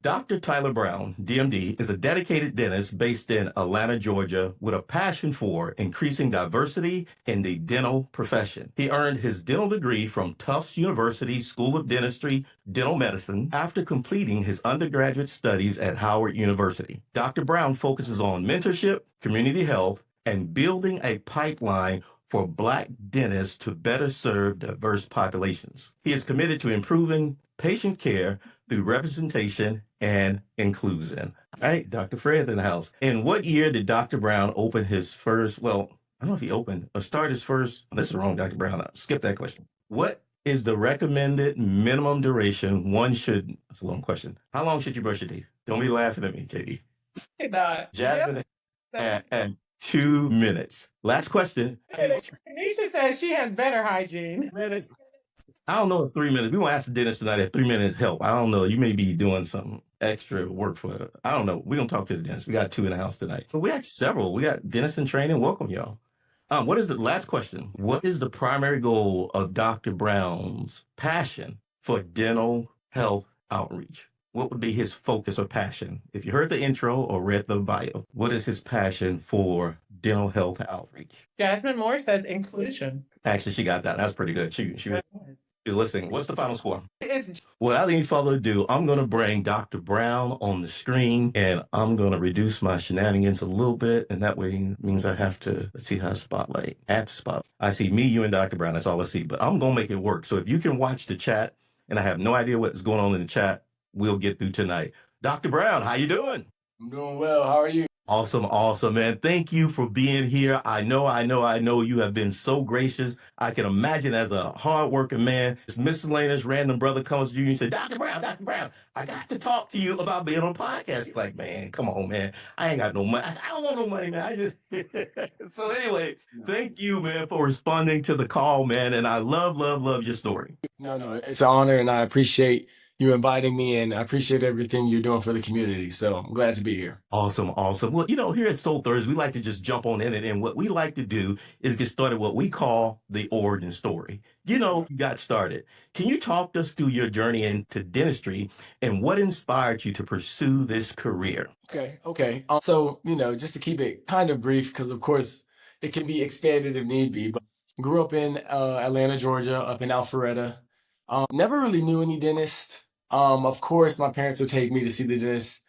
Dr. Tyler Brown, DMD, is a dedicated dentist based in Atlanta, Georgia, with a passion for increasing diversity in the dental profession. He earned his dental degree from Tufts University School of Dentistry, Dental Medicine, after completing his undergraduate studies at Howard University. Dr. Brown focuses on mentorship, community health, and building a pipeline for Black dentists to better serve diverse populations. He is committed to improving patient care through representation and inclusion. All right, Dr. Fred's in the house. In what year did Dr. Brown open his first, well, I don't know if he opened or started his first, this is wrong, Dr. Brown. Skip that question. What is the recommended minimum duration one should, that's a long question. How long should you brush your teeth? Don't be laughing at me, JD. Not. Jasmine at 2 minutes. Last question. Nisha says she has better hygiene. Minutes. I don't know if 3 minutes. We won't ask the dentist tonight if 3 minutes help. I don't know. You may be doing some extra work for, I don't know. We're going to talk to the dentist. We got 2 in the house tonight. But we actually several. We got dentists in training. Welcome, y'all. What is the last question? What is the primary goal of Dr. Brown's passion for dental health outreach? What would be his focus or passion? If you heard the intro or read the bio, what is his passion for dental health outreach? Jasmine Moore says inclusion. Actually, she got that. That's pretty good. She was listening. What's the final score? It's Without any further ado, I'm going to bring Dr. Brown on the screen, and I'm going to reduce my shenanigans a little bit, and that way means I have to, let's see how spotlight, add to spotlight. I see me, you, and Dr. Brown. That's all I see, but I'm going to make it work. So if you can watch the chat, and I have no idea what's going on in the chat, we'll get through tonight. Dr. Brown, how you doing? I'm doing well. How are you? Awesome, man. Thank you for being here. I know you have been so gracious. I can imagine as a hardworking man, this miscellaneous random brother comes to you and you say, Dr. Brown, I got to talk to you about being on a podcast. He's like, man, come on, man. I ain't got no money. I said, I don't want no money, man. I just, so anyway, thank you, man, for responding to the call, man. And I love your story. No, it's an honor and I appreciate you inviting me and I appreciate everything you're doing for the community. So I'm glad to be here. Awesome. Well, here at Soul Thursday, we like to just jump on in it. And what we like to do is get started what we call the origin story. You got started. Can you talk us through your journey into dentistry and what inspired you to pursue this career? Okay. So, just to keep it kind of brief, because of course it can be expanded if need be, but grew up in Atlanta, Georgia, up in Alpharetta. Never really knew any dentist. Of course, my parents would take me to see the dentist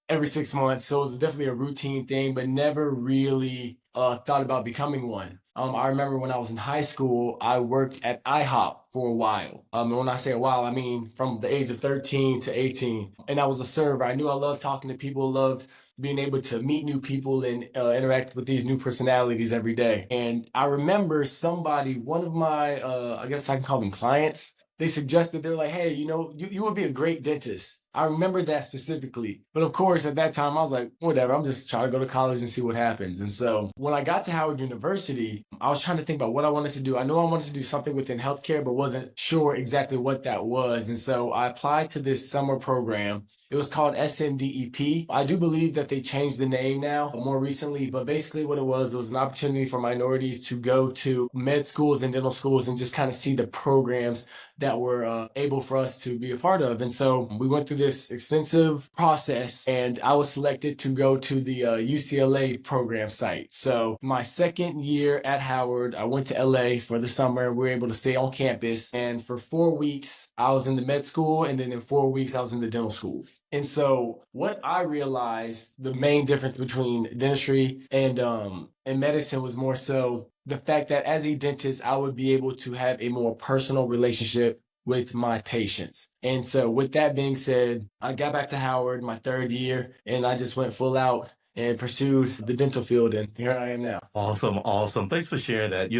every 6 months. So it was definitely a routine thing, but never really thought about becoming one. I remember when I was in high school, I worked at IHOP for a while. And when I say a while, I mean from the age of 13 to 18. And I was a server. I knew I loved talking to people, loved being able to meet new people and interact with these new personalities every day. And I remember one of my, I guess I can call them clients, they suggested, they're like, hey, you would be a great dentist. I remember that specifically. But of course, at that time, I was like, whatever, I'm just trying to go to college and see what happens. And so when I got to Howard University, I was trying to think about what I wanted to do. I know I wanted to do something within healthcare, but wasn't sure exactly what that was. And so I applied to this summer program. It was called SMDEP. I do believe that they changed the name now more recently, but basically what it was an opportunity for minorities to go to med schools and dental schools and just kind of see the programs that were able for us to be a part of. And so we went through this extensive process and I was selected to go to the UCLA program site. So my second year at Howard, I went to LA for the summer. We were able to stay on campus. And for 4 weeks, I was in the med school. And then in 4 weeks, I was in the dental school. And so what I realized, the main difference between dentistry and medicine was more so the fact that as a dentist, I would be able to have a more personal relationship with my patients. And so with that being said, I got back to Howard my third year and I just went full out and pursued the dental field. And here I am now. Awesome. Thanks for sharing that.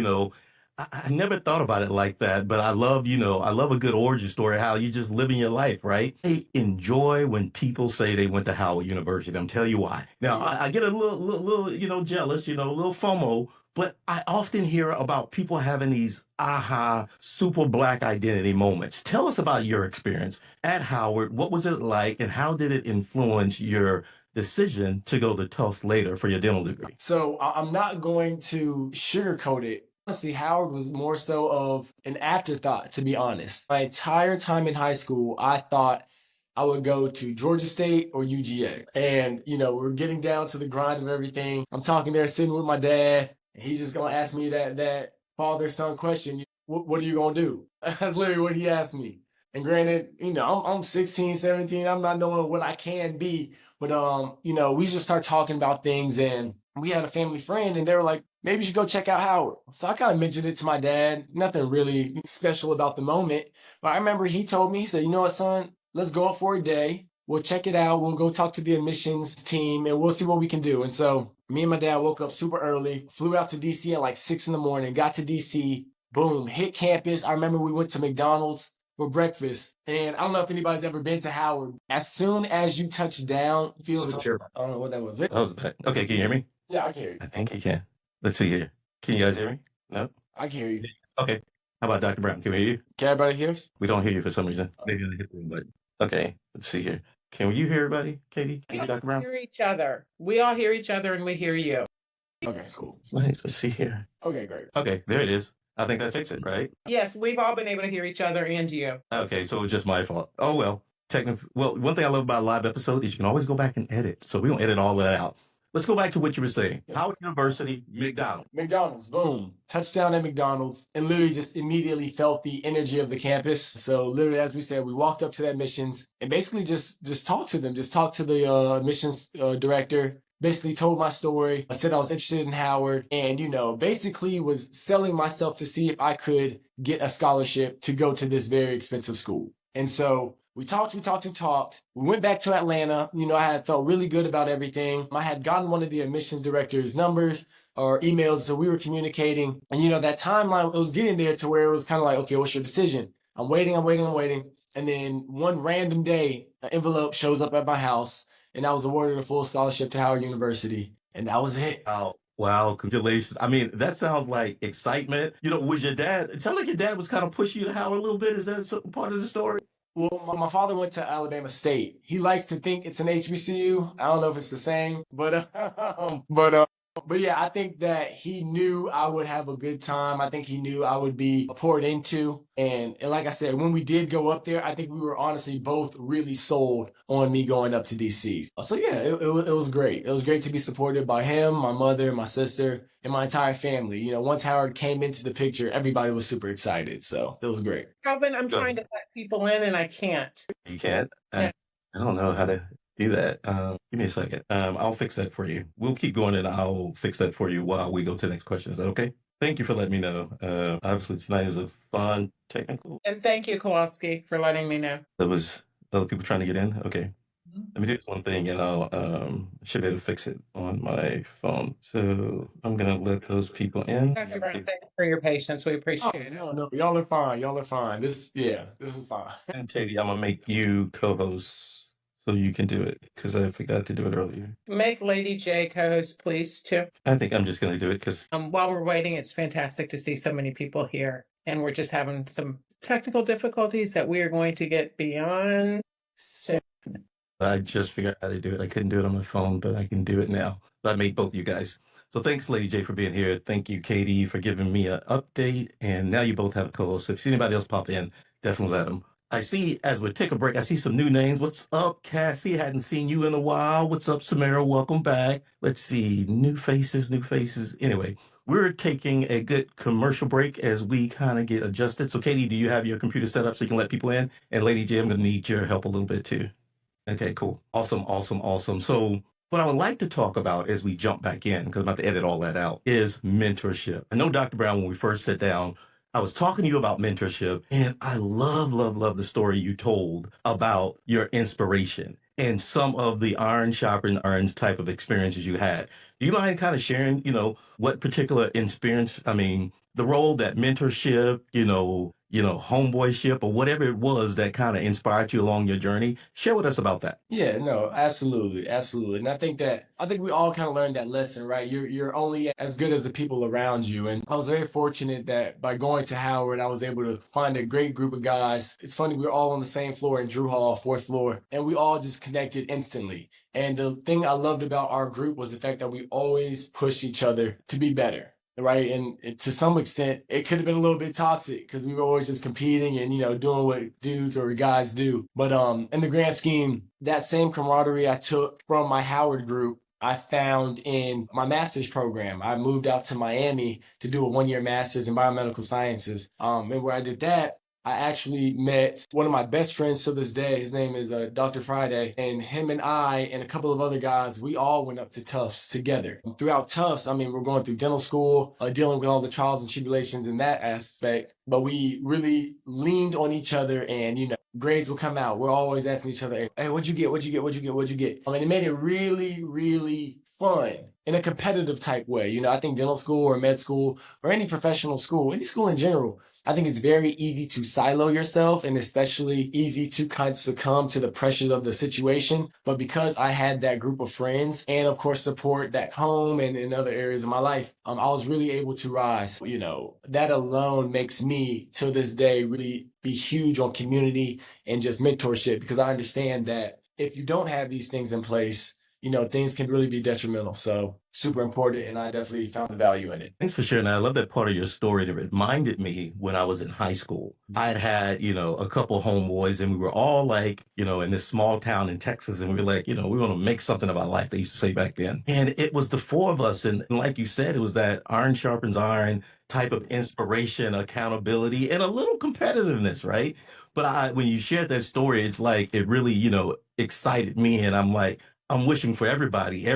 I never thought about it like that, but I love a good origin story, how you just living your life, right? I enjoy when people say they went to Howard University. I'm telling you why. Now, I get a little jealous, a little FOMO, but I often hear about people having these super Black identity moments. Tell us about your experience at Howard. What was it like and how did it influence your decision to go to Tufts later for your dental degree? So I'm not going to sugarcoat it. Honestly, Howard was more so of an afterthought, to be honest. My entire time in high school, I thought I would go to Georgia State or UGA. And, we're getting down to the grind of everything. I'm talking there, sitting with my dad, and he's just going to ask me that father-son question. What are you going to do? That's literally what he asked me. And granted, I'm 16, 17. I'm not knowing what I can be. But, we just start talking about things, and we had a family friend, and they were like, maybe you should go check out Howard. So I kind of mentioned it to my dad. Nothing really special about the moment. But I remember he told me, he said, you know what, son, let's go up for a day. We'll check it out. We'll go talk to the admissions team, and we'll see what we can do. And so me and my dad woke up super early, flew out to DC at like 6 a.m, got to DC, boom, hit campus. I remember we went to McDonald's for breakfast. And I don't know if anybody's ever been to Howard. As soon as you touch down, it feels like, I don't know what that was. That was bad. Okay, can you hear me? Yeah, I can hear you. I think you can. Let's see here. Can you guys hear me? No? I can hear you. Okay. How about Dr. Brown? Can we hear you? Can everybody hear us? We don't hear you for some reason. Maybe I hit the wrong button. Okay, let's see here. Can you hear everybody, Katie? Can you hear Dr. We Brown? hear each other. We all hear each other and we hear you. Okay, cool. Nice. Let's see here. Okay, great. Okay, there it is. I think that fixed it, right? Yes, we've all been able to hear each other and you. Okay, so it was just my fault. Oh, well. Well, one thing I love about a live episode is you can always go back and edit. So we don't edit all that out. Let's go back to what you were saying. Howard University, McDonald's, boom. Touchdown at McDonald's, and literally just immediately felt the energy of the campus. So literally, as we said, we walked up to the admissions and basically just talked to them, just talked to the admissions director, basically told my story. I said I was interested in Howard and, basically was selling myself to see if I could get a scholarship to go to this very expensive school. And so we talked. We went back to Atlanta. I had felt really good about everything. I had gotten one of the admissions director's numbers or emails, so we were communicating. And, that timeline, it was getting there to where it was kind of like, okay, what's your decision? I'm waiting. And then one random day, an envelope shows up at my house, and I was awarded a full scholarship to Howard University. And that was it. Wow, congratulations. I mean, that sounds like excitement. Was your dad, it sounded like your dad was kind of pushing you to Howard a little bit. Is that part of the story? Well, my father went to Alabama State. He likes to think it's an HBCU. I don't know if it's the same, but yeah, I think that he knew I would have a good time. I think he knew I would be poured into. And like I said, when we did go up there, I think we were honestly both really sold on me going up to DC. So yeah, it was great. It was great to be supported by him, my mother, my sister, and my entire family. Once Howard came into the picture, everybody was super excited. So it was great. Calvin, I'm trying to let people in and I can't. You can't? Yeah. I don't know how to do that. Give me a second. I'll fix that for you. We'll keep going and I'll fix that for you while we go to the next question. Is that okay? Thank you for letting me know. Obviously tonight is a fun technical. And thank you, Kowalski, for letting me know. That was other people trying to get in? Okay. Let me do this one thing and I'll should be able to fix it on my phone. So I'm gonna let those people in. Dr. Brown, thank you for your patience. We appreciate it. No, y'all are fine. This is fine. And Katie, I'm gonna make you co-host so you can do it because I forgot to do it earlier. Make Lady J co-host, please, too. I think I'm just gonna do it because While we're waiting, it's fantastic to see so many people here. And we're just having some technical difficulties that we are going to get beyond soon. I just figured out how to do it. I couldn't do it on my phone, but I can do it now. So I made both you guys. So thanks, Lady J, for being here. Thank you, Katie, for giving me an update. And now you both have a co-host. So if you see anybody else pop in, definitely let them. I see, as we take a break, I see some new names. What's up, Cassie? Hadn't seen you in a while. What's up, Samara? Welcome back. Let's see. New faces. Anyway, we're taking a good commercial break as we kind of get adjusted. So, Katie, do you have your computer set up so you can let people in? And Lady J, I'm going to need your help a little bit, too. Okay, cool. Awesome. So what I would like to talk about as we jump back in, because I'm about to edit all that out, is mentorship. I know, Dr. Brown, when we first sat down, I was talking to you about mentorship, and I love the story you told about your inspiration and some of the iron sharpened irons type of experiences you had. Do you mind kind of sharing, what particular experience, the role that mentorship, homeboyship or whatever it was that kind of inspired you along your journey? Share with us about that. Yeah, no, absolutely. And I think we all kind of learned that lesson, right? You're only as good as the people around you. And I was very fortunate that by going to Howard, I was able to find a great group of guys. It's funny, we were all on the same floor in Drew Hall, 4th floor, and we all just connected instantly. And the thing I loved about our group was the fact that we always pushed each other to be better. right? And to some extent, it could have been a little bit toxic because we were always just competing and, doing what dudes or guys do. But in the grand scheme, that same camaraderie I took from my Howard group, I found in my master's program. I moved out to Miami to do a 1-year master's in biomedical sciences. And where I did that, I actually met one of my best friends to this day. His name is Dr. Friday, and him and I and a couple of other guys, we all went up to Tufts together. And throughout Tufts, we're going through dental school, dealing with all the trials and tribulations in that aspect, but we really leaned on each other, and grades would come out. We're always asking each other, hey, what'd you get? What'd you get? What'd you get? What'd you get? And it made it really, really fun in a competitive type way. I think dental school or med school or any professional school, any school in general, I think it's very easy to silo yourself and especially easy to kind of succumb to the pressures of the situation. But because I had that group of friends and of course support back home and in other areas of my life, I was really able to rise. That alone makes me to this day really be huge on community and just mentorship, because I understand that if you don't have these things in place, things can really be detrimental. So super important. And I definitely found the value in it. Thanks for sharing that. I love that part of your story. It reminded me when I was in high school. I had, a couple homeboys, and we were all like, in this small town in Texas, and we were like, we want to make something of our life, they used to say back then. And it was the four of us. And like you said, it was that iron sharpens iron type of inspiration, accountability, and a little competitiveness, right? But when you shared that story, it's like it really, excited me. And I'm like, I'm wishing for everybody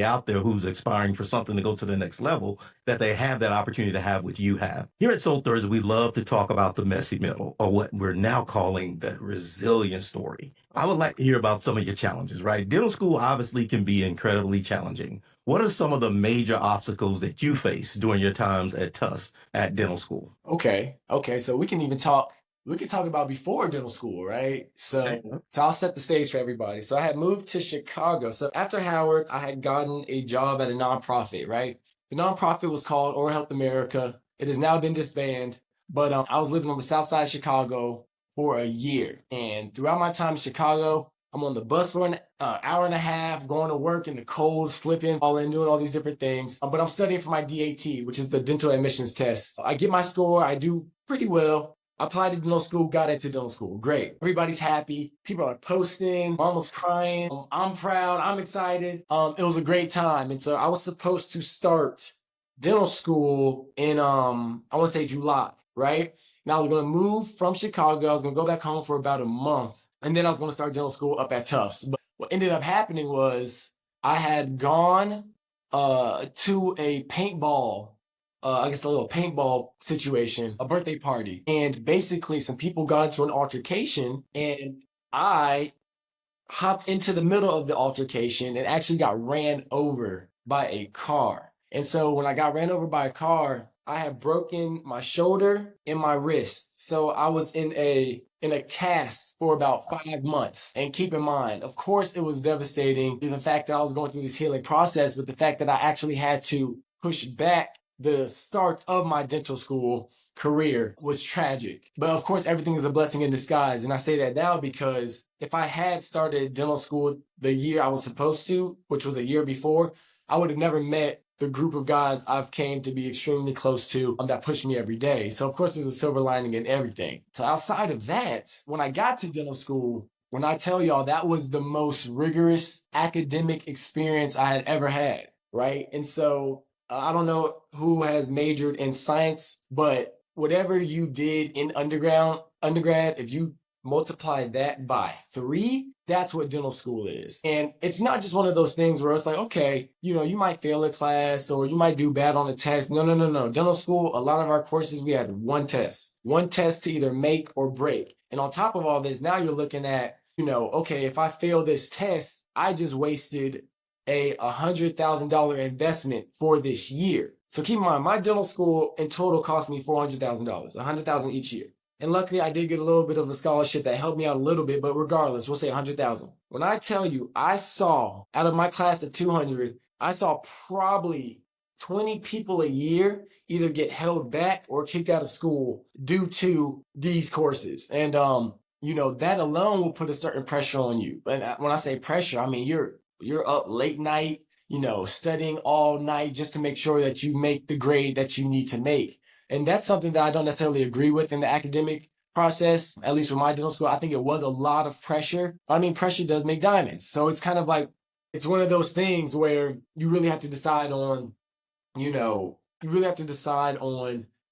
out there who's aspiring for something to go to the next level, that they have that opportunity to have what you have. Here at Soul Thursday, we love to talk about the messy middle, or what we're now calling the resilient story. I would like to hear about some of your challenges, right? Dental school obviously can be incredibly challenging. What are some of the major obstacles that you face during your times at Tufts at dental school? Okay. So we can talk about before dental school, right? So I'll set the stage for everybody. So I had moved to Chicago. So after Howard, I had gotten a job at a nonprofit, right? The nonprofit was called Oral Health America. It has now been disbanded, but I was living on the south side of Chicago for a year. And throughout my time in Chicago, I'm on the bus for an hour and a half, going to work in the cold, slipping, falling, doing all these different things. But I'm studying for my DAT, which is the dental admissions test. I get my score. I do pretty well. I applied to dental school, got into dental school. Great. Everybody's happy. People are posting. Mom was crying. I'm proud. I'm excited. It was a great time. And so I was supposed to start dental school in, I want to say July, right? Now I was going to move from Chicago. I was going to go back home for about a month. And then I was going to start dental school up at Tufts. But what ended up happening was I had gone to a paintball, I guess a little paintball situation, a birthday party. And basically some people got into an altercation, and I hopped into the middle of the altercation and actually got ran over by a car. And so when I got ran over by a car, I had broken my shoulder and my wrist. So I was in a cast for about 5 months. And keep in mind, of course, it was devastating, the fact that I was going through this healing process, but the fact that I actually had to push back the start of my dental school career was tragic. But of course, everything is a blessing in disguise. And I say that now because if I had started dental school the year I was supposed to, which was a year before, I would have never met the group of guys I've came to be extremely close to that push me every day. So of course, there's a silver lining in everything. So outside of that, when I got to dental school, when I tell y'all that was the most rigorous academic experience I had ever had, right? And so I don't know who has majored in science, but whatever you did in undergrad, if you multiply that by 3, that's what dental school is. And it's not just one of those things where it's like, okay, you might fail a class or you might do bad on a test. No. Dental school, a lot of our courses, we had one test to either make or break. And on top of all this, now you're looking at, okay, if I fail this test, I just wasted a $100,000 investment for this year. So keep in mind, my dental school in total cost me $400,000, $100,000 each year. And luckily, I did get a little bit of a scholarship that helped me out a little bit, but regardless, we'll say $100,000. When I tell you, I saw out of my class of 200, I saw probably 20 people a year either get held back or kicked out of school due to these courses. And, that alone will put a certain pressure on you. And when I say pressure, I mean, you're up late night, studying all night just to make sure that you make the grade that you need to make. And that's something that I don't necessarily agree with in the academic process, at least with my dental school. I think it was a lot of pressure. I mean, pressure does make diamonds. So it's kind of like, it's one of those things where you really have to decide on,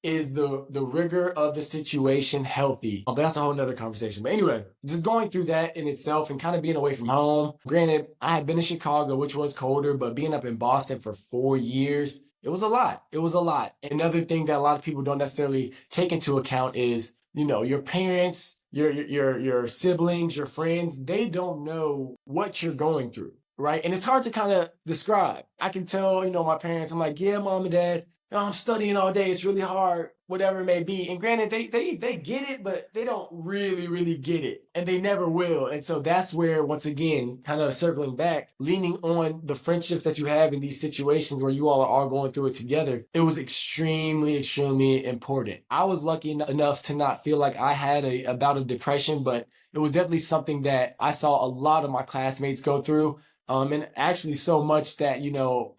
is the rigor of the situation healthy? But that's a whole nother conversation. But anyway, just going through that in itself and kind of being away from home. Granted, I had been in Chicago, which was colder, but being up in Boston for 4 years, it was a lot. It was a lot. Another thing that a lot of people don't necessarily take into account is, your parents, your siblings, your friends, they don't know what you're going through, right? And it's hard to kind of describe. I can tell, my parents, I'm like, yeah, mom and dad, I'm studying all day. It's really hard, whatever it may be. And granted, they get it, but they don't really, really get it. And they never will. And so that's where, once again, kind of circling back, leaning on the friendships that you have in these situations where you all are all going through it together, it was extremely, extremely important. I was lucky enough to not feel like I had a bout of depression, but it was definitely something that I saw a lot of my classmates go through. And actually so much that,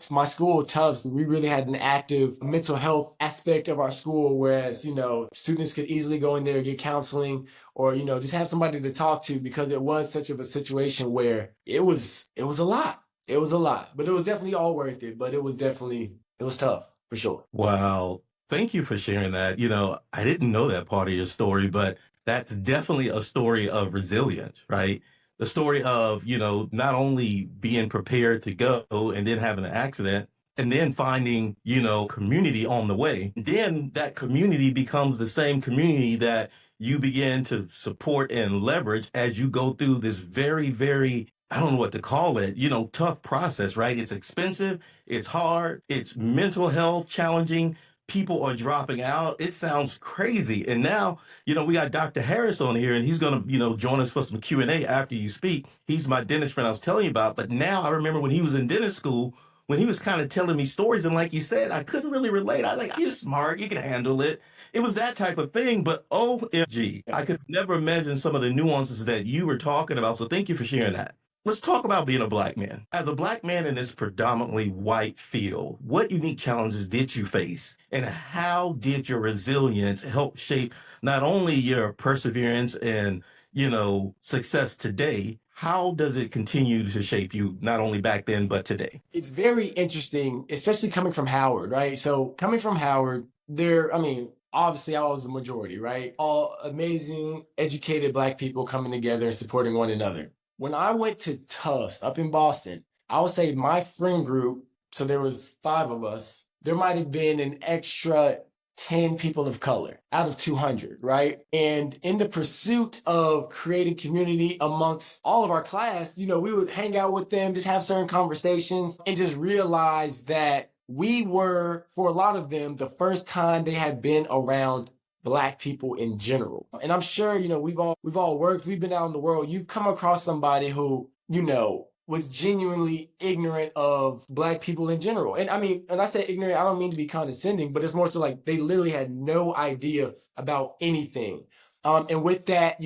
my school, Tufts, we really had an active mental health aspect of our school, whereas, students could easily go in there and get counseling or, just have somebody to talk to, because it was such of a situation where it was a lot. It was a lot, but it was definitely all worth it. But it was tough for sure. Wow. Thank you for sharing that. I didn't know that part of your story, but that's definitely a story of resilience, right? The story of, not only being prepared to go and then having an accident and then finding, community on the way. Then that community becomes the same community that you begin to support and leverage as you go through this very, very, I don't know what to call it, tough process, right? It's expensive. It's hard. It's mental health challenging. People are dropping out. It sounds crazy. And now, we got Dr. Harris on here, and he's going to, join us for some Q&A after you speak. He's my dentist friend I was telling you about. But now I remember when he was in dentist school, when he was kind of telling me stories. And like you said, I couldn't really relate. I was like, you're smart. You can handle it. It was that type of thing. But OMG, I could never imagine some of the nuances that you were talking about. So thank you for sharing that. Let's talk about being a Black man. As a Black man in this predominantly white field, what unique challenges did you face? And how did your resilience help shape not only your perseverance and, success today? How does it continue to shape you, not only back then, but today? It's very interesting, especially coming from Howard, right? So coming from Howard, obviously I was the majority, right? All amazing, educated Black people coming together and supporting one another. When I went to Tufts up in Boston, I would say my friend group, so there was 5 of us, there might have been an extra 10 people of color out of 200, right? And in the pursuit of creating community amongst all of our class, we would hang out with them, just have certain conversations, and just realize that we were, for a lot of them, the first time they had been around Black people in general. And I'm sure, we've all worked, we've been out in the world, you've come across somebody who, was genuinely ignorant of Black people in general. And when I say ignorant, I don't mean to be condescending, but it's more so like they literally had no idea about anything. And with that,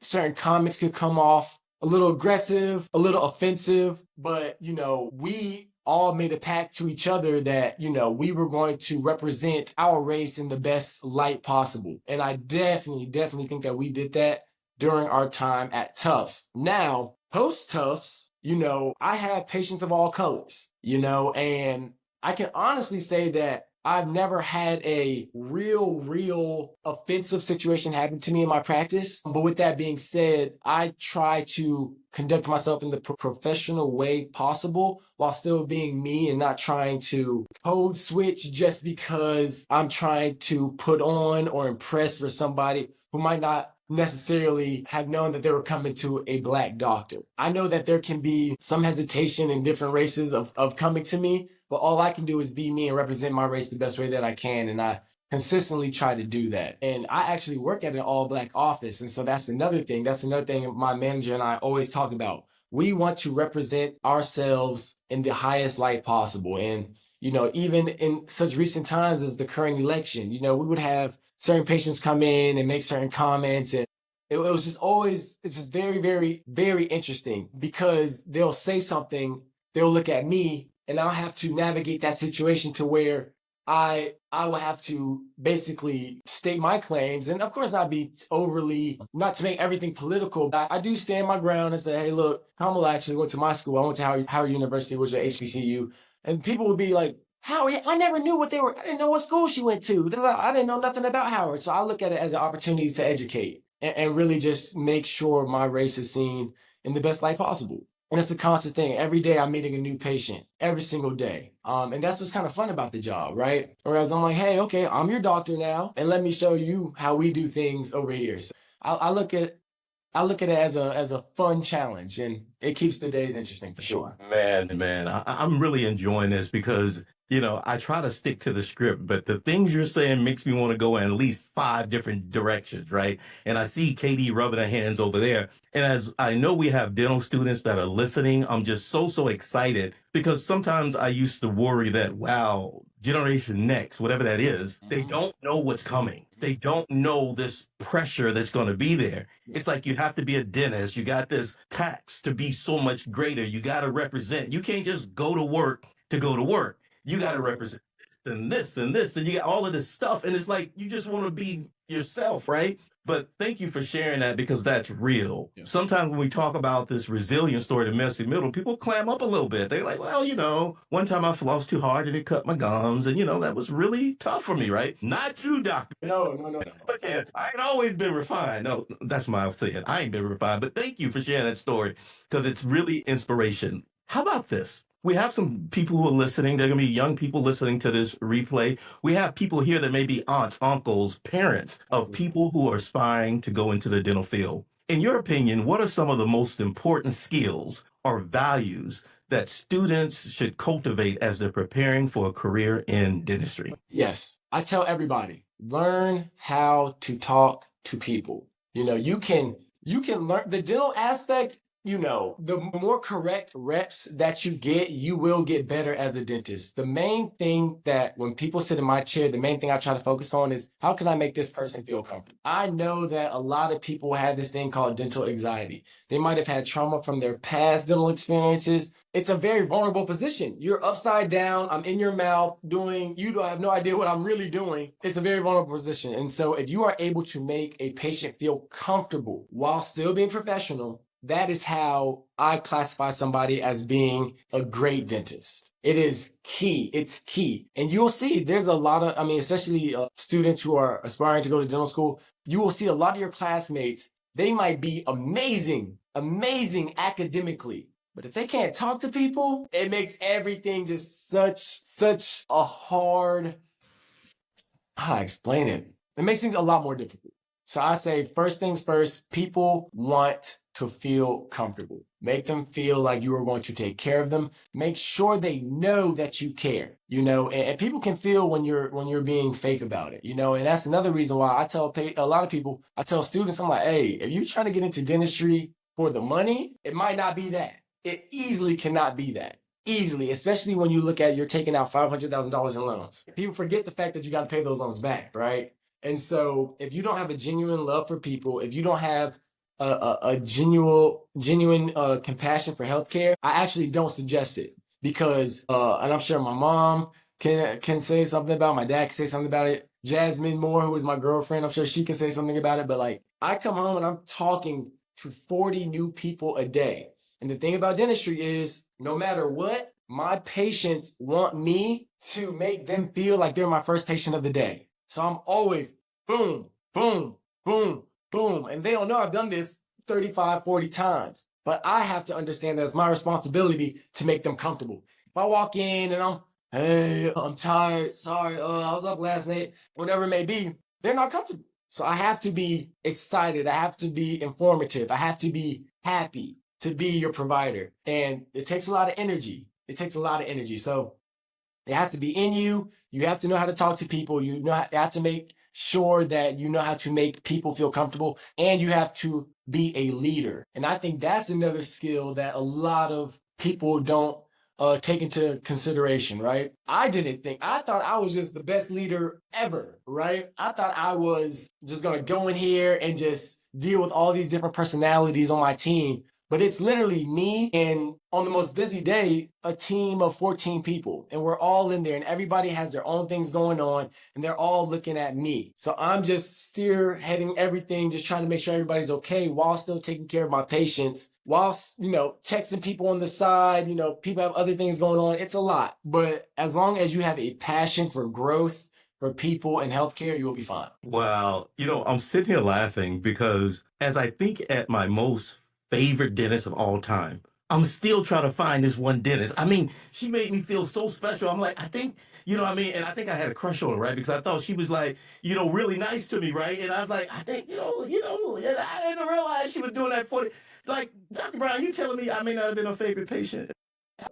certain comments could come off a little aggressive, a little offensive, but, we all made a pact to each other that, we were going to represent our race in the best light possible. And I definitely think that we did that during our time at Tufts. Now, post Tufts, I have patients of all colors, and I can honestly say that I've never had a real offensive situation happen to me in my practice. But with that being said, I try to conduct myself in the professional way possible while still being me and not trying to code switch just because I'm trying to put on or impress for somebody who might not necessarily have known that they were coming to a Black doctor. I know that there can be some hesitation in different races of coming to me, but all I can do is be me and represent my race the best way that I can. And I consistently try to do that. And I actually work at an all Black office. And so that's another thing. That's another thing my manager and I always talk about. We want to represent ourselves in the highest light possible. And, even in such recent times as the current election, we would have certain patients come in and make certain comments. And it was just always, it's just very, very, very interesting because they'll say something, they'll look at me, and I'll have to navigate that situation to where I will have to basically state my claims, and of course not be overly, not to make everything political. But I do stand my ground and say, hey, look, Kamala actually went to my school. I went to Howard University, which is a HBCU, and people would be like, Howard, I never knew what they were. I didn't know what school she went to. I didn't know nothing about Howard. So I look at it as an opportunity to educate and really just make sure my race is seen in the best light possible. And it's a constant thing. Every day I'm meeting a new patient, every single day. And that's what's kind of fun about the job, right? Whereas I'm like, hey, okay, I'm your doctor now, and let me show you how we do things over here. So I look at it as a fun challenge, and it keeps the days interesting for sure. Man, I'm really enjoying this because, I try to stick to the script, but the things you're saying makes me want to go in at least 5 different directions, right? And I see Katie rubbing her hands over there. And as I know we have dental students that are listening, I'm just so excited because sometimes I used to worry that, wow, Generation Next, whatever that is, they don't know what's coming. They don't know this pressure that's going to be there. It's like you have to be a dentist. You got this tax to be so much greater. You got to represent. You can't just go to work to go to work. You got to represent this and this, and you got all of this stuff. And it's like you just want to be yourself, right? But thank you for sharing that because that's real. Yeah. Sometimes when we talk about this resilient story, the messy middle, people clam up a little bit. They're like, well, one time I flossed too hard and it cut my gums. And, that was really tough for me, right? Not you, doctor. No. Okay, I ain't always been refined. No, that's my saying. I ain't been refined. But thank you for sharing that story because it's really inspiration. How about this? We have some people who are listening. They're going to be young people listening to this replay. We have people here that may be aunts, uncles, parents of people who are aspiring to go into the dental field. In your opinion, what are some of the most important skills or values that students should cultivate as they're preparing for a career in dentistry? Yes, I tell everybody, learn how to talk to people. You can learn the dental aspect. The more correct reps that you get, you will get better as a dentist. The main thing that when people sit in my chair, the main thing I try to focus on is how can I make this person feel comfortable? I know that a lot of people have this thing called dental anxiety. They might have had trauma from their past dental experiences. It's a very vulnerable position. You're upside down. I'm in your mouth you don't have no idea what I'm really doing. It's a very vulnerable position. And so if you are able to make a patient feel comfortable while still being professional, that is how I classify somebody as being a great dentist. It is key. It's key. And you'll see there's a lot of, especially students who are aspiring to go to dental school, you will see a lot of your classmates, they might be amazing academically. But if they can't talk to people, it makes everything just such a hard, how do I explain it? It makes things a lot more difficult. So I say, first things first, people want to feel comfortable. Make them feel like you are going to take care of them. Make sure they know that you care, and people can feel when you're being fake about it, and that's another reason why I tell a lot of people, I tell students, I'm like, hey, if you're trying to get into dentistry for the money, it might not be that. It easily cannot be that. Easily, especially when you look at you're taking out $500,000 in loans. People forget the fact that you got to pay those loans back, right? And so if you don't have a genuine love for people, if you don't have a genuine compassion for healthcare, I actually don't suggest it because, and I'm sure my mom can say something about it, my dad can say something about it. Jasmine Moore, who is my girlfriend, I'm sure she can say something about it. But like, I come home and I'm talking to 40 new people a day. And the thing about dentistry is, no matter what, my patients want me to make them feel like they're my first patient of the day. So I'm always boom, boom, boom, boom. And they don't know I've done this 35, 40 times. But I have to understand that it's my responsibility to make them comfortable. If I walk in and I'm tired, sorry, I was up last night, whatever it may be, they're not comfortable. So I have to be excited. I have to be informative. I have to be happy to be your provider. And it takes a lot of energy. So it has to be in you. You have to know how to talk to people. You have to make sure that you know how to make people feel comfortable, and you have to be a leader. And I think that's another skill that a lot of people don't take into consideration, right? I thought I was just the best leader ever, right? I thought I was just going to go in here and just deal with all these different personalities on my team. But it's literally me and on the most busy day, a team of 14 people. And we're all in there and everybody has their own things going on and they're all looking at me. So I'm just spearheading everything, just trying to make sure everybody's okay while still taking care of my patients, whilst, texting people on the side, people have other things going on. It's a lot. But as long as you have a passion for growth, for people and healthcare, you will be fine. Wow. I'm sitting here laughing because as I think at my most favorite dentist of all time, I'm still trying to find this one dentist. I mean, she made me feel so special. I'm like, I think, and I think I had a crush on her, right? Because I thought she was like, really nice to me, right? And I was like, I think, and I didn't realize she was doing that for, like, Dr. Brown, you telling me I may not have been her favorite patient?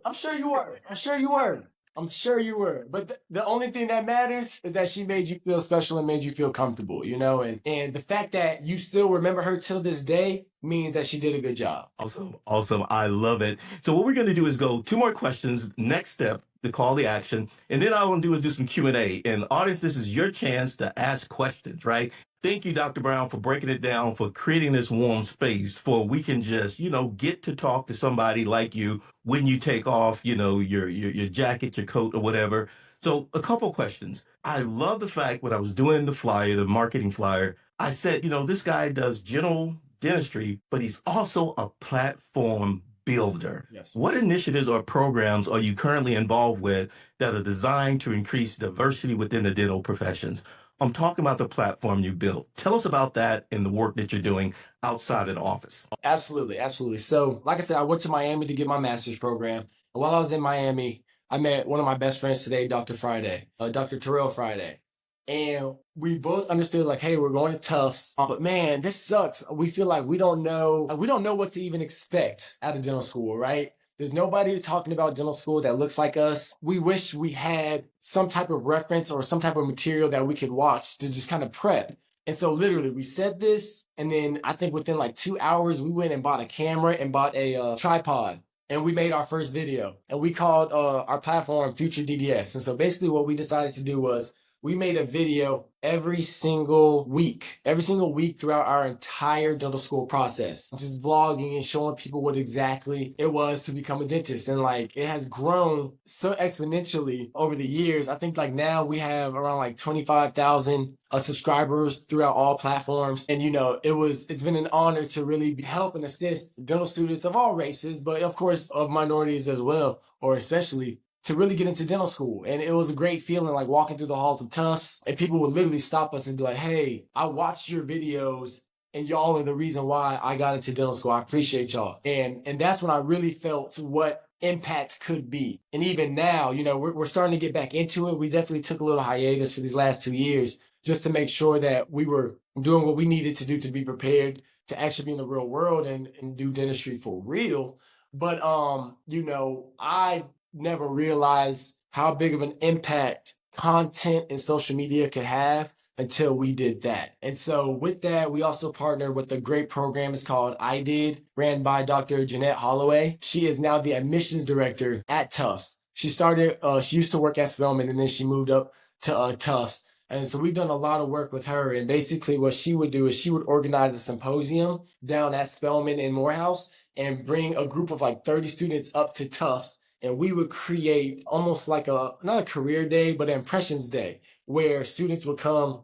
I'm sure you were. I'm sure you were. I'm sure you were. But the only thing that matters is that she made you feel special and made you feel comfortable, and the fact that you still remember her till this day means that she did a good job. Awesome. Awesome. I love it. So what we're going to do is go two more questions. Next step, the call to action. And then all I want to do is do some Q&A. And audience, this is your chance to ask questions, right? Thank you, Dr. Brown, for breaking it down, for creating this warm space for we can just, get to talk to somebody like you when you take off, your jacket, your coat or whatever. So a couple questions. I love the fact when I was doing the flyer, the marketing flyer, I said, this guy does general dentistry, but he's also a platform builder. Yes. What initiatives or programs are you currently involved with that are designed to increase diversity within the dental professions? I'm talking about the platform you built. Tell us about that and the work that you're doing outside of the office. Absolutely, absolutely. So, like I said, I went to Miami to get my master's program. And while I was in Miami, I met one of my best friends today, Dr. Friday, Dr. Terrell Friday. And we both understood like, hey, we're going to Tufts, but man, this sucks. We feel like we don't know what to even expect out of dental school, right? There's nobody talking about dental school that looks like us. We wish we had some type of reference or some type of material that we could watch to just kind of prep. And so literally we said this, and then I think within like 2 hours, we went and bought a camera and bought a tripod. And we made our first video, and we called our platform Future DDS. And so basically what we decided to do was we made a video every single week throughout our entire dental school process, just vlogging and showing people what exactly it was to become a dentist. And like, it has grown so exponentially over the years. I think like now we have around like 25,000 subscribers throughout all platforms. And it's been an honor to really help and assist dental students of all races, but of course of minorities as well, or especially to really get into dental school. And it was a great feeling, like walking through the halls of Tufts, and people would literally stop us and be like, hey, I watched your videos and y'all are the reason why I got into dental school. I appreciate y'all. And that's when I really felt what impact could be. And even now, we're starting to get back into it. We definitely took a little hiatus for these last 2 years just to make sure that we were doing what we needed to do to be prepared to actually be in the real world and do dentistry for real. But, I never realized how big of an impact content and social media could have until we did that. And so with that, we also partnered with a great program. It's called I Did, ran by Dr. Jeanette Holloway. She is now the admissions director at Tufts. She used to work at Spelman, and then she moved up to Tufts. And so we've done a lot of work with her. And basically what she would do is she would organize a symposium down at Spelman in Morehouse and bring a group of like 30 students up to Tufts. And we would create almost like not a career day, but an impressions day, where students would come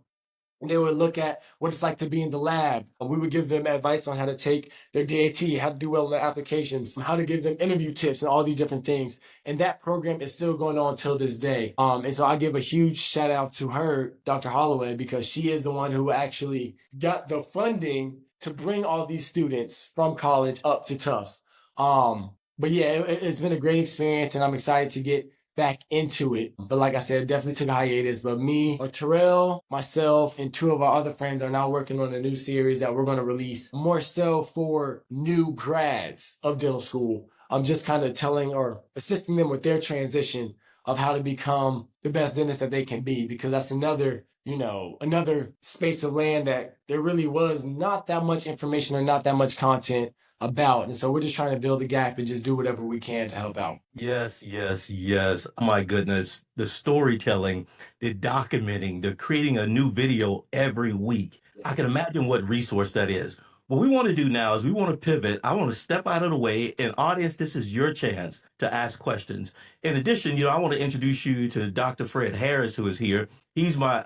and they would look at what it's like to be in the lab. And we would give them advice on how to take their DAT, how to do well in their applications, how to give them interview tips and all these different things. And that program is still going on till this day. And so I give a huge shout out to her, Dr. Holloway, because she is the one who actually got the funding to bring all these students from college up to Tufts. But yeah, it's been a great experience, and I'm excited to get back into it. But like I said, definitely took a hiatus. But me, or Terrell, myself, and 2 of our other friends are now working on a new series that we're going to release more so for new grads of dental school. I'm just kind of telling or assisting them with their transition of how to become the best dentist that they can be, because that's another space of land that there really was not that much information or not that much content about. And so we're just trying to build a gap and just do whatever we can to help out. Yes, yes, yes. Oh my goodness. The storytelling, the documenting, the creating a new video every week. I can imagine what resource that is. What we want to do now is we want to pivot. I want to step out of the way. And audience, this is your chance to ask questions. In addition, I want to introduce you to Dr. Fred Harris, who is here. He's my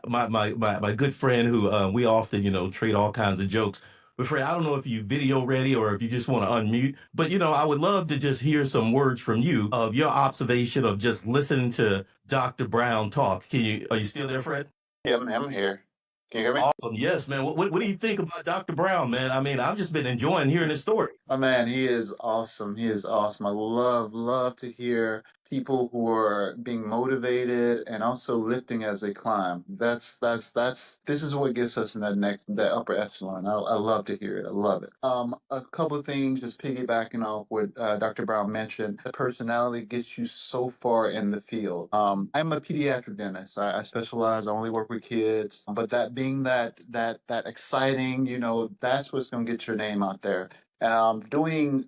good friend who we often, trade all kinds of jokes. But Fred, I don't know if you video ready or if you just want to unmute, but I would love to just hear some words from you of your observation of just listening to Dr. Brown talk. Are you still there, Fred? Yeah, I'm here. Can you hear me? Awesome. Yes, man. What do you think about Dr. Brown, man? I mean, I've just been enjoying hearing his story. Oh man, he is awesome. He is awesome. I love to hear people who are being motivated and also lifting as they climb. This is what gets us in that upper echelon. I love to hear it. I love it. A couple of things, just piggybacking off what Dr. Brown mentioned. The personality gets you so far in the field. I'm a pediatric dentist. I specialize. I only work with kids. But that being that exciting, that's what's going to get your name out there. Doing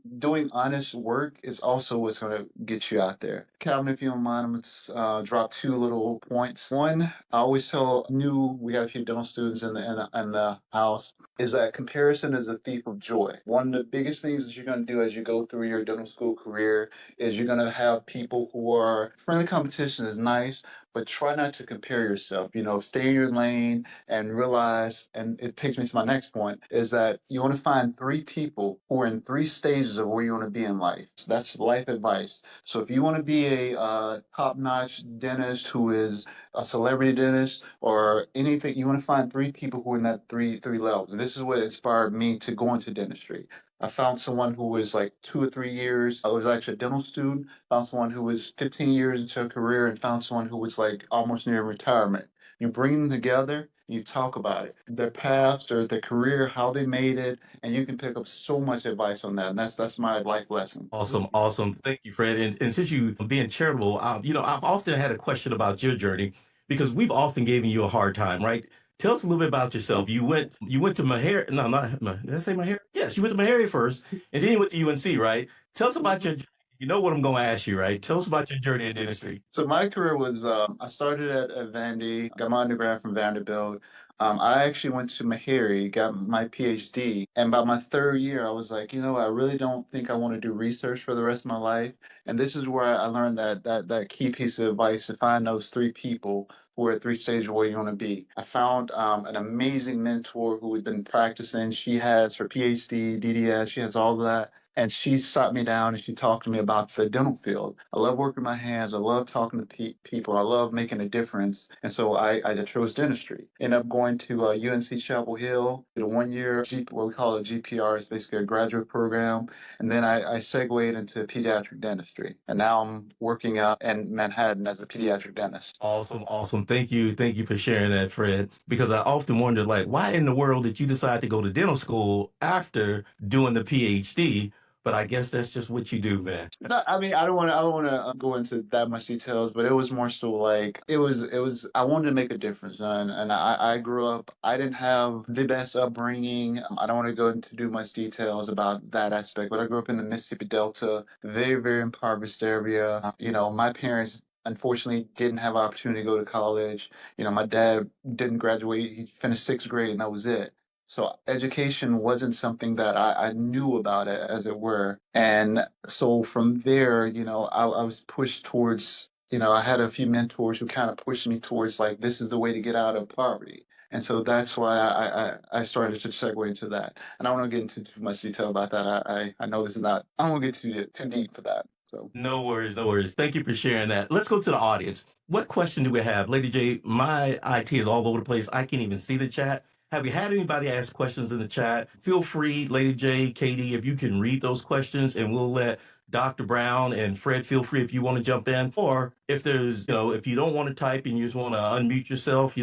honest work is also what's going to get you out there. Calvin, if you don't mind, I'm going to drop two little points. One, I always tell we got a few dental students in the house, is that comparison is a thief of joy. One of the biggest things that you're going to do as you go through your dental school career is you're going to have people who are friendly. Competition is nice, but try not to compare yourself. Stay in your lane and realize, and it takes me to my next point, is that you want to find three people who are in three stages of where you want to be in life. So that's life advice. So if you want to be a top-notch dentist who is a celebrity dentist or anything, you want to find three people who are in that three levels. And this is what inspired me to go into dentistry. I found someone who was like 2 or 3 years. I was actually a dental student. Found someone who was 15 years into a career, and found someone who was like almost near retirement. You bring them together, you talk about it, their past or their career, how they made it, and you can pick up so much advice on that. And that's my life lesson. Awesome. Thank you, Fred. And since you being charitable, I've often had a question about your journey because we've often given you a hard time, right? Tell us a little bit about yourself. You went to Meharry. No, did I say Meharry? Yes, you went to Meharry first, and then you went to UNC, right? Tell us about your journey. You know what I'm going to ask you, right? Tell us about your journey in dentistry. So my career was, I started at Vandy, got my undergrad from Vanderbilt. I actually went to Meharry, got my PhD, and by my third year, I was like, I really don't think I want to do research for the rest of my life. And this is where I learned that key piece of advice to find those three people who are at three stages where you want to be. I found an amazing mentor who had been practicing. She has her PhD, DDS, she has all of that. And she sat me down and she talked to me about the dental field. I love working my hands. I love talking to people. I love making a difference. And so I chose dentistry. Ended up going to UNC Chapel Hill, did a 1 year, what we call a GPR, it's basically a graduate program. And then I segued into pediatric dentistry. And now I'm working out in Manhattan as a pediatric dentist. Awesome. Thank you for sharing that, Fred. Because I often wonder, like, why in the world did you decide to go to dental school after doing the PhD? But I guess that's just what you do, man. No, I mean, I don't want to go into that much details, but it was more so like it was. I wanted to make a difference, and I grew up. I didn't have the best upbringing. I don't want to go into too much details about that aspect, but I grew up in the Mississippi Delta, very impoverished area. My parents unfortunately didn't have opportunity to go to college. My dad didn't graduate. He finished sixth grade, and that was it. So education wasn't something that I knew about it, as it were. And so from there, I was pushed towards, I had a few mentors who kind of pushed me towards like, this is the way to get out of poverty. And so that's why I started to segue into that. And I don't want to get into too much detail about that. I know this is not, I don't want to get too deep for that. So. No worries. Thank you for sharing that. Let's go to the audience. What question do we have? Lady J, my IT is all over the place. I can't even see the chat. Have you had anybody ask questions in the chat? Feel free, Lady J, Katie, if you can read those questions, and we'll let Dr. Brown and Fred, feel free if you want to jump in. Or if there's, if you don't want to type and you just want to unmute yourself,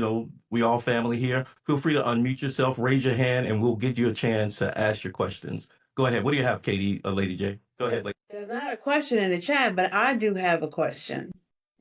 we all family here. Feel free to unmute yourself, raise your hand, and we'll give you a chance to ask your questions. Go ahead. What do you have, Katie, Lady J? Go ahead. There's not a question in the chat, but I do have a question.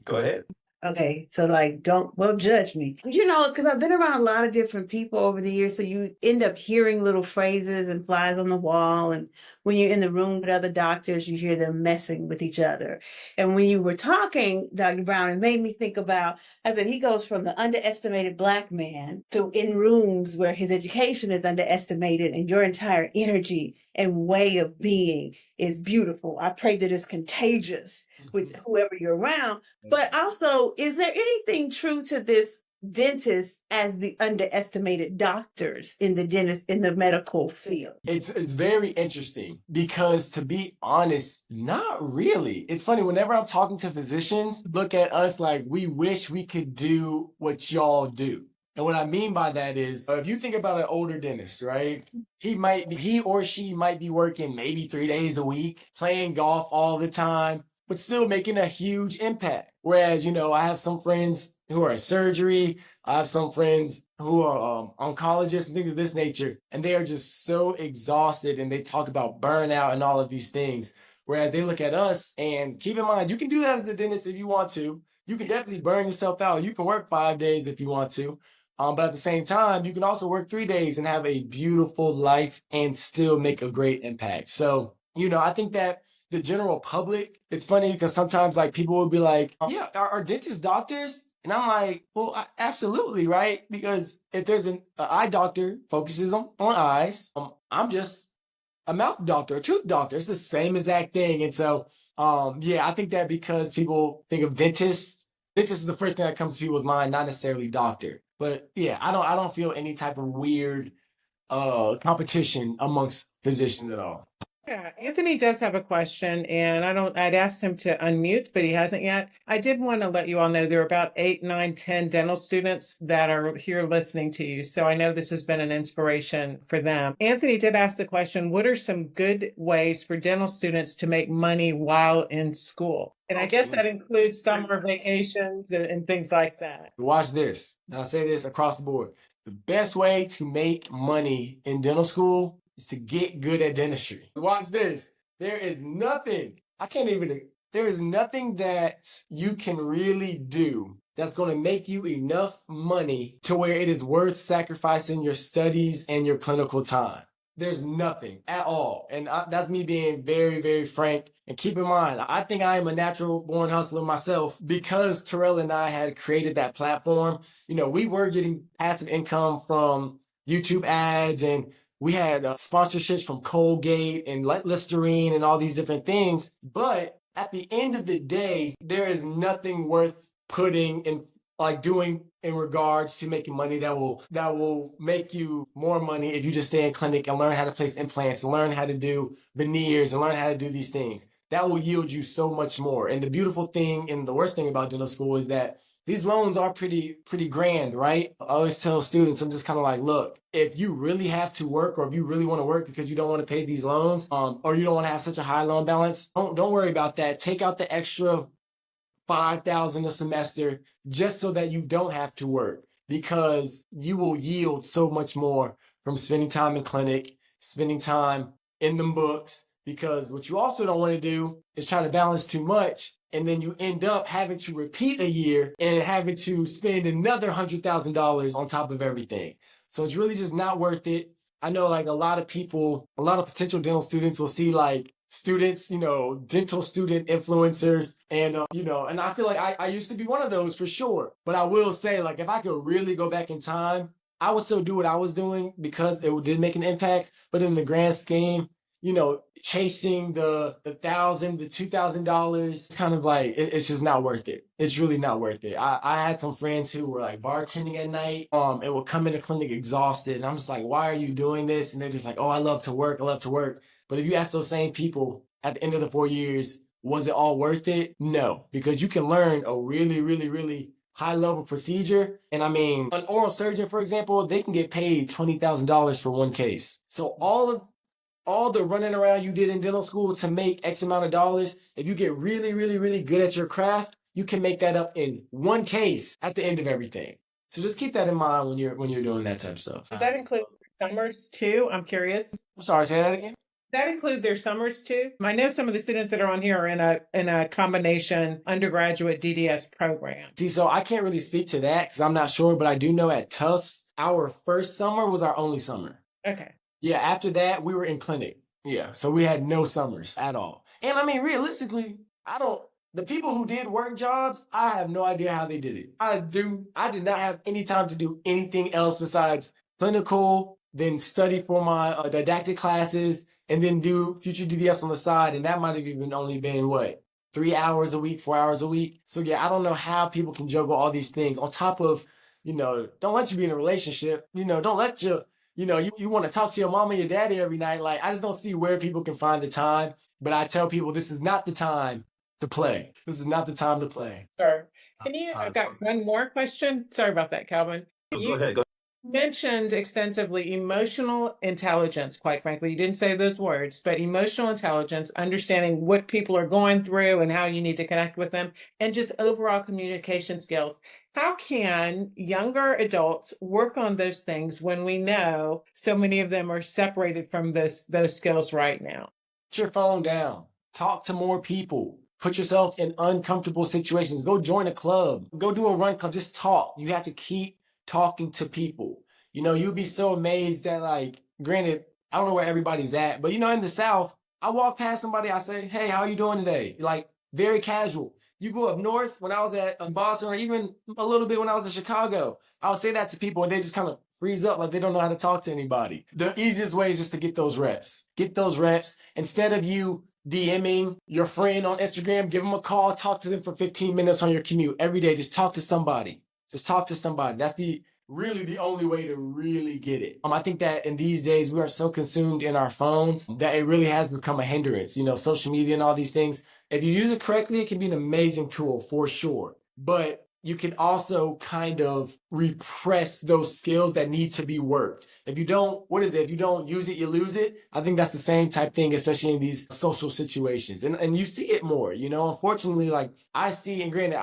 Go ahead. Okay, so like, don't judge me. You know, because I've been around a lot of different people over the years, so you end up hearing little phrases and flies on the wall. And when you're in the room with other doctors, you hear them messing with each other. And when you were talking, Dr. Brown, it made me think about, I said, he goes from the underestimated Black man to in rooms where his education is underestimated and your entire energy and way of being is beautiful. I pray that it's contagious with whoever you're around. But also, is there anything true to this dentist as the underestimated doctors in the medical field? It's very interesting because, to be honest, not really. It's funny, whenever I'm talking to physicians, look at us like we wish we could do what y'all do. And what I mean by that is, if you think about an older dentist, right? He or she might be working maybe 3 days a week, playing golf all the time, but still making a huge impact. Whereas, I have some friends who are in surgery. I have some friends who are oncologists and things of this nature, and they are just so exhausted, and they talk about burnout and all of these things. Whereas they look at us, and keep in mind, you can do that as a dentist if you want to. You can definitely burn yourself out. You can work 5 days if you want to. But at the same time, you can also work 3 days and have a beautiful life and still make a great impact. So, I think that the general public, it's funny because sometimes like people will be like, yeah, are dentists doctors? And I'm like, well, absolutely, right? Because if there's an eye doctor focuses on eyes, I'm just a mouth doctor, a tooth doctor. It's the same exact thing. And so, yeah, I think that because people think of dentists is the first thing that comes to people's mind, not necessarily doctor. But yeah, I don't feel any type of weird competition amongst physicians at all. Yeah, Anthony does have a question, and I'd asked him to unmute, but he hasn't yet. I did want to let you all know there are about 8, 9, 10 dental students that are here listening to you. So I know this has been an inspiration for them. Anthony did ask the question, what are some good ways for dental students to make money while in school? And I guess that includes summer vacations and things like that. Watch this. I'll say this across the board. The best way to make money in dental school is to get good at dentistry. Watch this. There is nothing that you can really do that's going to make you enough money to where it is worth sacrificing your studies and your clinical time. There's nothing at all. And that's me being very, very frank. And keep in mind, I think I am a natural born hustler myself because Terrell and I had created that platform. We were getting passive income from YouTube ads, and we had sponsorships from Colgate and Listerine and all these different things. But at the end of the day, there is nothing worth putting in, like doing in regards to making money that will make you more money if you just stay in clinic and learn how to place implants and learn how to do veneers and learn how to do these things. That will yield you so much more. And the beautiful thing and the worst thing about dental school is that these loans are pretty grand, right? I always tell students, I'm just kind of like, look, if you really have to work, or if you really want to work because you don't want to pay these loans, or you don't want to have such a high loan balance, don't worry about that. Take out the extra $5,000 a semester just so that you don't have to work, because you will yield so much more from spending time in clinic, spending time in the books. Because what you also don't want to do is try to balance too much, and then you end up having to repeat a year and having to spend another $100,000 on top of everything. So it's really just not worth it. I know like a lot of potential dental students will see like students, dental student influencers. And, and I feel like I used to be one of those for sure. But I will say, like, if I could really go back in time, I would still do what I was doing because it did make an impact. But in the grand scheme, chasing the $1,000, the $2,000, it's kind of like, it's just not worth it. It's really not worth it. I had some friends who were like bartending at night, and would come into clinic exhausted. And I'm just like, why are you doing this? And they're just like, oh, I love to work. But if you ask those same people at the end of the 4 years, was it all worth it? No, because you can learn a really, really, really high level procedure. And I mean, an oral surgeon, for example, they can get paid $20,000 for one case. So all the running around you did in dental school to make X amount of dollars, if you get really, really, really good at your craft, you can make that up in one case at the end of everything. So just keep that in mind when you're doing that type of stuff. Does that include summers too? I'm curious. I'm sorry, say that again. That include their summers too? I know some of the students that are on here are in a combination undergraduate DDS program. See, so I can't really speak to that because I'm not sure, but I do know at Tufts, our first summer was our only summer. Okay. Yeah, after that, we were in clinic. Yeah, so we had no summers at all. And I mean, realistically, the people who did work jobs, I have no idea how they did it. I did not have any time to do anything else besides clinical, then study for my didactic classes, and then do future DDS on the side. And that might have even only been what, 3 hours a week, 4 hours a week. So yeah, I don't know how people can juggle all these things on top of, don't let you be in a relationship. Don't let you want to talk to your mom and your daddy every night. Like, I just don't see where people can find the time. But I tell people this is not the time to play. This is not the time to play. Sure. I've got one more question. Sorry about that, Calvin. Go ahead. Go. Mentioned extensively emotional intelligence, quite frankly. You didn't say those words, but emotional intelligence, understanding what people are going through and how you need to connect with them, and just overall communication skills. How can younger adults work on those things when we know so many of them are separated from those skills right now? Put your phone down. Talk to more people. Put yourself in uncomfortable situations. Go join a club. Go do a run club. Just talk. You have to keep talking to people. You'd be so amazed that, like, granted, I don't know where everybody's at, but in the South, I walk past somebody, I say, hey, how are you doing today? Like, very casual. You go up north, when I was at Boston, or even a little bit when I was in Chicago, I'll say that to people and they just kind of freeze up like they don't know how to talk to anybody. The easiest way is just to get those reps. Get those reps. Instead of you DMing your friend on Instagram, give them a call, talk to them for 15 minutes on your commute. Every day, just talk to somebody. Just talk to somebody. That's really the only way to really get it. I think that in these days, we are so consumed in our phones that it really has become a hindrance. Social media and all these things. If you use it correctly, it can be an amazing tool for sure. But you can also kind of repress those skills that need to be worked. If you don't use it, you lose it. I think that's the same type thing, especially in these social situations. And you see it more, unfortunately, like I see, and granted,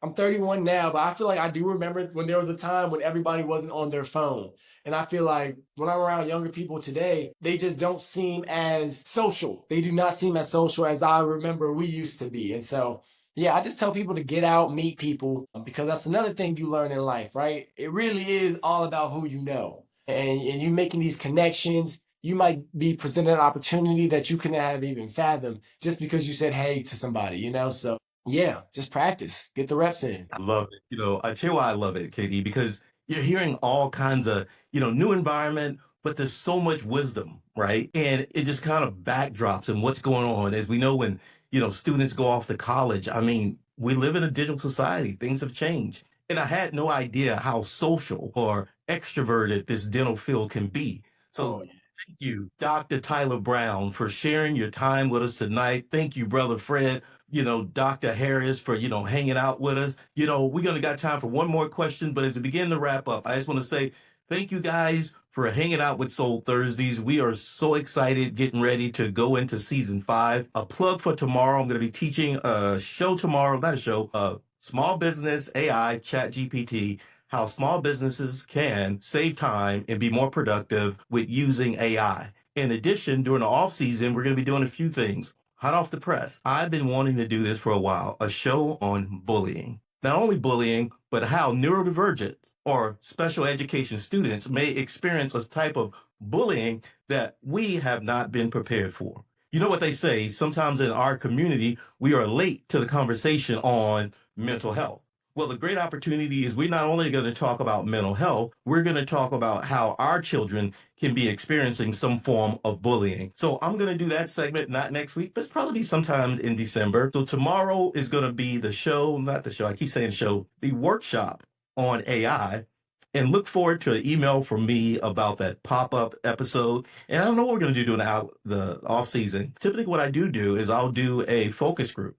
I'm 31 now, but I feel like I do remember when there was a time when everybody wasn't on their phone. And I feel like when I'm around younger people today, they just don't seem as social. They do not seem as social as I remember we used to be. And so, yeah, I just tell people to get out, meet people, because that's another thing you learn in life, right? It really is all about who you know. And you making these connections, you might be presented an opportunity that you couldn't have even fathomed just because you said hey to somebody, So yeah, just practice. Get the reps in. I love it. I tell you why I love it, KD, because you're hearing all kinds of, new environment, but there's so much wisdom, right? And it just kind of backdrops and what's going on. As we know, when, students go off to college, I mean, we live in a digital society. Things have changed. And I had no idea how social or extroverted this dental field can be. So thank you, Dr. Tyler Brown, for sharing your time with us tonight. Thank you, Brother Fred, Dr. Harris, for, hanging out with us. We're going to got time for one more question, but as we begin to wrap up, I just want to say thank you guys for hanging out with Soul Thursdays. We are so excited getting ready to go into season 5. A plug for tomorrow. I'm going to be teaching a show tomorrow, not a show, Small Business AI Chat GPT, how small businesses can save time and be more productive with using AI. In addition, during the off season, we're going to be doing a few things. Hot off the press, I've been wanting to do this for a while, a show on bullying. Not only bullying, but how neurodivergent or special education students may experience a type of bullying that we have not been prepared for. You know what they say, sometimes in our community, we are late to the conversation on mental health. Well, the great opportunity is we're not only going to talk about mental health, we're going to talk about how our children can be experiencing some form of bullying. So I'm going to do that segment, not next week, but it's probably be sometime in December. So tomorrow is going to be the show, not the show, I keep saying show, the workshop on AI. And look forward to an email from me about that pop-up episode. And I don't know what we're going to do during the off season. Typically what I do is I'll do a focus group.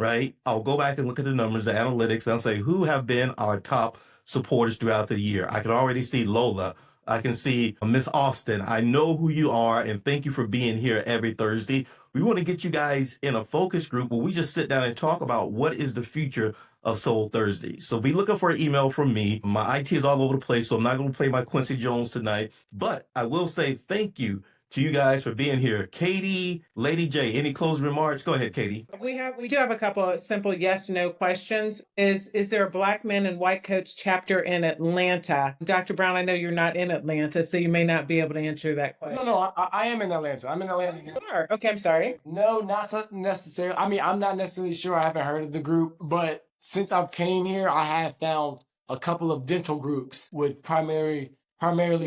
Right? I'll go back and look at the numbers, the analytics, and I'll say who have been our top supporters throughout the year. I can already see Lola. I can see Miss Austin. I know who you are, and thank you for being here every Thursday. We want to get you guys in a focus group where we just sit down and talk about what is the future of Soul Thursday. So be looking for an email from me. My IT is all over the place, so I'm not going to play my Quincy Jones tonight, but I will say thank you to you guys for being here. Katie, Lady J, any closing remarks? Go ahead, Katie. We do have a couple of simple yes/no questions. Is there a Black Men in White Coats chapter in Atlanta? Dr. Brown, I know you're not in Atlanta, so you may not be able to answer that question. No, I am in Atlanta. I'm in Atlanta now. Sure. Okay, I'm sorry. No, not necessarily. I mean, I'm not necessarily sure. I haven't heard of the group, but since I've came here, I have found a couple of dental groups with primarily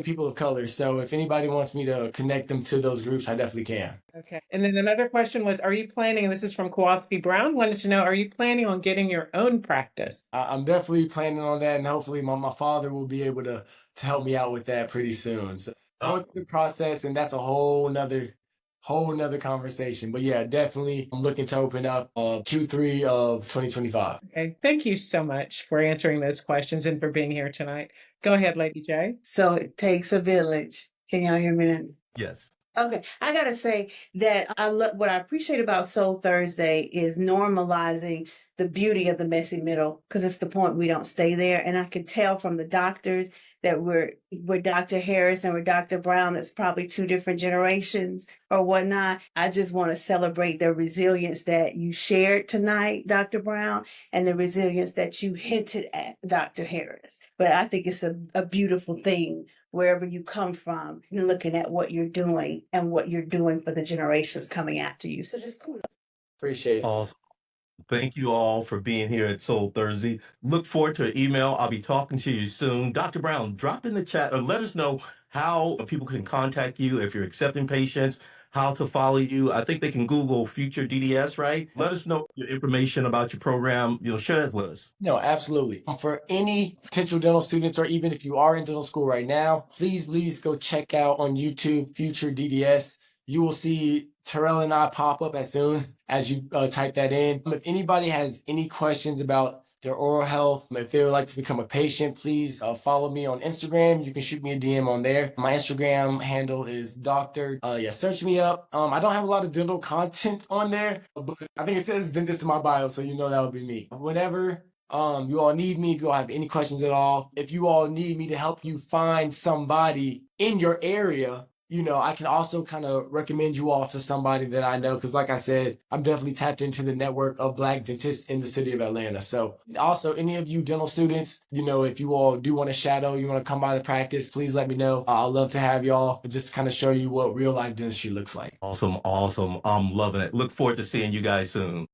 people of color. So if anybody wants me to connect them to those groups, I definitely can. Okay. And then another question was, are you planning, and this is from Kowalski Brown, wanted to know, are you planning on getting your own practice? I'm definitely planning on that, and hopefully my father will be able to help me out with that pretty soon. So going through the process, and that's a whole nother conversation. But yeah, definitely I'm looking to open up Q3 of 2025. Okay. Thank you so much for answering those questions and for being here tonight. Go ahead, Lady J. So it takes a village. Can y'all hear me now? Yes. Okay, I gotta say that what I appreciate about Soul Thursday is normalizing the beauty of the messy middle, because it's the point we don't stay there. And I could tell from the doctors that we're Dr. Harris and we're Dr. Brown. That's probably two different generations or whatnot. I just want to celebrate the resilience that you shared tonight, Dr. Brown, and the resilience that you hinted at, Dr. Harris. But I think it's a beautiful thing wherever you come from and looking at what you're doing and what you're doing for the generations coming after you. So just cool. Appreciate it. Awesome. Thank you all for being here at Soul Thursday. Look forward to an email. I'll be talking to you soon. Dr. Brown, drop in the chat or let us know how people can contact you if you're accepting patients, how to follow you. I think they can Google Future DDS, right? Let us know your information about your program. Share that with us. No, absolutely. For any potential dental students, or even if you are in dental school right now, please go check out on YouTube Future DDS. You will see Terrell and I pop up as soon as you type that in. If anybody has any questions about their oral health, if they would like to become a patient, please follow me on Instagram. You can shoot me a DM on there. My Instagram handle is search me up. I don't have a lot of dental content on there, but I think it says dentist in my bio, so you know that would be me. Whenever you all need me, if you all have any questions at all, if you all need me to help you find somebody in your area, I can also kind of recommend you all to somebody that I know, because like I said, I'm definitely tapped into the network of Black dentists in the city of Atlanta. So also any of you dental students, if you all do want to shadow, you want to come by the practice, please let me know. I'd love to have y'all just kind of show you what real life dentistry looks like. Awesome. I'm loving it. Look forward to seeing you guys soon.